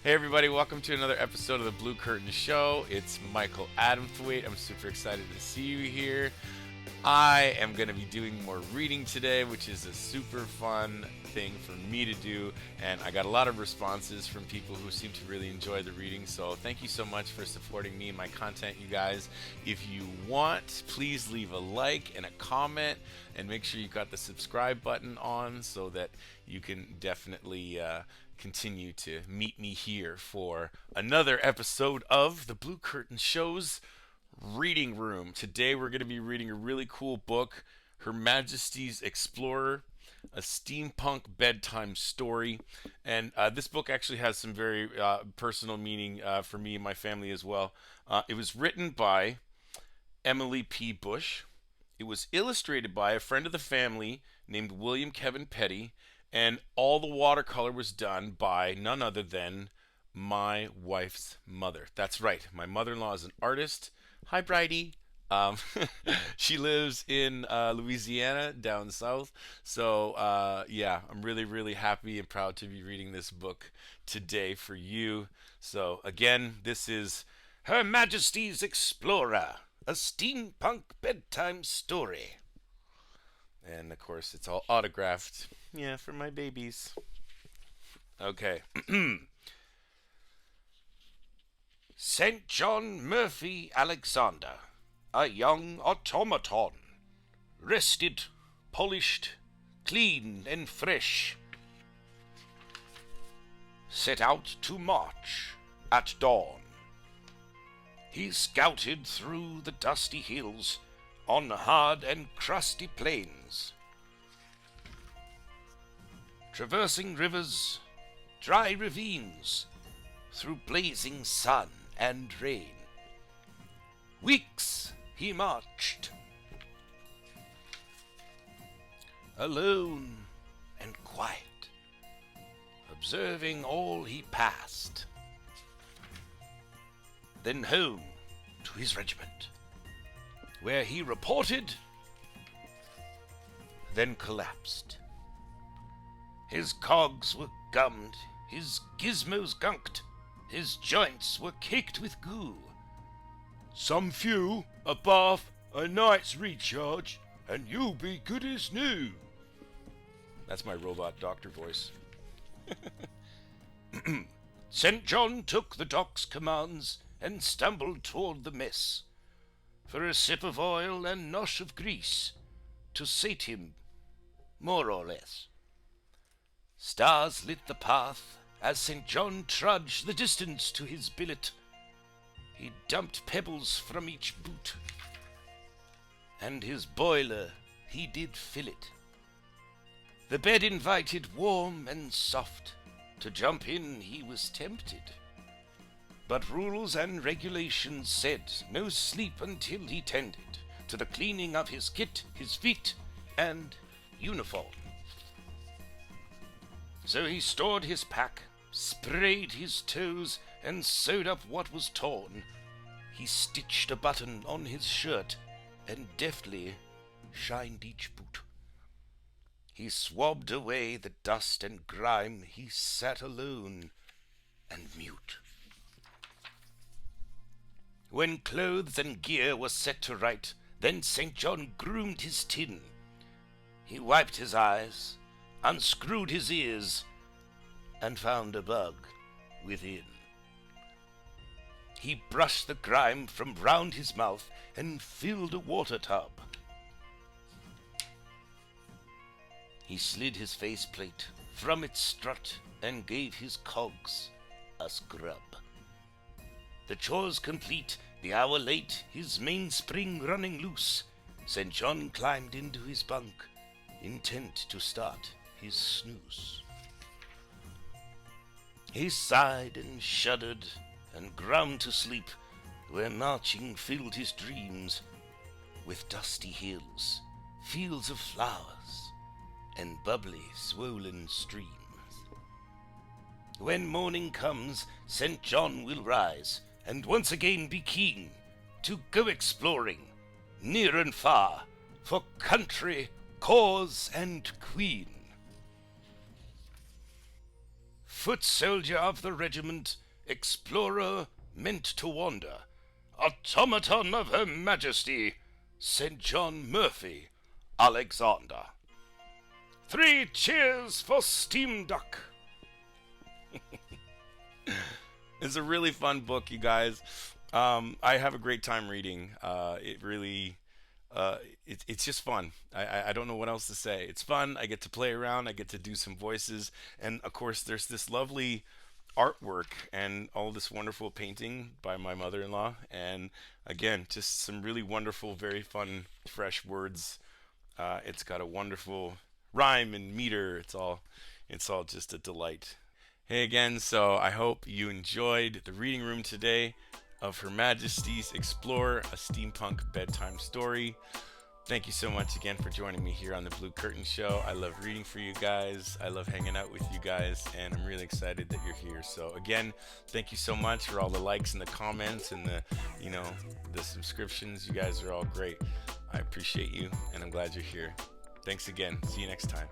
Hey everybody, welcome to another episode of the Blue Curtain Show. It's Michael Adamthwaite. I'm super excited to see you here. I am going to be doing more reading today, which is a super fun thing for me to do, and I got a lot of responses from people who seem to really enjoy the reading, so thank you so much for supporting me and my content, you guys. If you want, please leave a like and a comment, and make sure you got the subscribe button on so that you can definitely continue to meet me here for another episode of the Blue Curtain Show's reading room. Today we're going to be reading a really cool book, Her Majesty's Explorer, a steampunk bedtime story. And this book actually has some very personal meaning for me and my family as well. It was written by Emily P. Bush. It was illustrated by a friend of the family named William Kevin Petty, and all the watercolor was done by none other than my wife's mother. That's right, my mother-in-law is an artist. Hi, Bridie. Um, she lives in Louisiana down south. So, yeah, I'm really, really happy and proud to be reading this book today for you. So, again, this is Her Majesty's Explorer, a steampunk bedtime story. And, of course, it's all autographed. Yeah, for my babies. Okay. St. John Murphy Alexander, a young automaton, rested, polished, clean and fresh, set out to march at dawn. He scouted through the dusty hills on hard and crusty plains, traversing rivers, dry ravines, through blazing sun and rain. Weeks he marched, alone and quiet, observing all he passed. Then home to his regiment, where he reported, then collapsed. His cogs were gummed, his gizmos gunked, his joints were caked with goo. Some fuel, a bath, a night's recharge, and you'll be good as new. That's my robot doctor voice. St. John took the doc's commands and stumbled toward the mess, for a sip of oil and nosh of grease to sate him, more or less. Stars lit the path as St. John trudged the distance to his billet. He dumped pebbles from each boot, and his boiler he did fill it. The bed invited warm and soft, to jump in he was tempted. But rules and regulations said no sleep until he tended to the cleaning of his kit, his feet, and uniform. So he stored his pack, sprayed his toes, and sewed up what was torn. He stitched a button on his shirt, and deftly shined each boot. He swabbed away the dust and grime, he sat alone and mute. When clothes and gear were set to right, then St. John groomed his tin. He wiped his eyes, unscrewed his ears, and found a bug within. He brushed the grime from round his mouth and filled a water tub. He slid his faceplate from its strut and gave his cogs a scrub. The chores complete, the hour late, his mainspring running loose, St. John climbed into his bunk, intent to start his snooze. He sighed and shuddered and ground to sleep, where marching filled his dreams with dusty hills, fields of flowers, and bubbly, swollen streams. When morning comes, St. John will rise, and once again be keen to go exploring, near and far, for country, cause, and queen. foot soldier of the regiment, explorer meant to wander, automaton of Her Majesty, St. John Murphy, Alexander. 3 cheers for Steam Duck. It's a really fun book, you guys. I have a great time reading. It really, it's just fun. I don't know what else to say. It's fun. I get to play around. I get to do some voices, and of course, there's this lovely artwork and all this wonderful painting by my mother-in-law. And again, just some really wonderful, very fun, fresh words. It's got a wonderful rhyme and meter. It's all just a delight. Hey again, so I hope you enjoyed the reading room today of Her Majesty's Explorer, a steampunk bedtime story. Thank you so much again for joining me here on the Blue Curtain Show. I love reading for you guys. I love hanging out with you guys, and I'm really excited that you're here. So again, thank you so much for all the likes and the comments and the subscriptions. You guys are all great. I appreciate you, and I'm glad you're here. Thanks again. See you next time.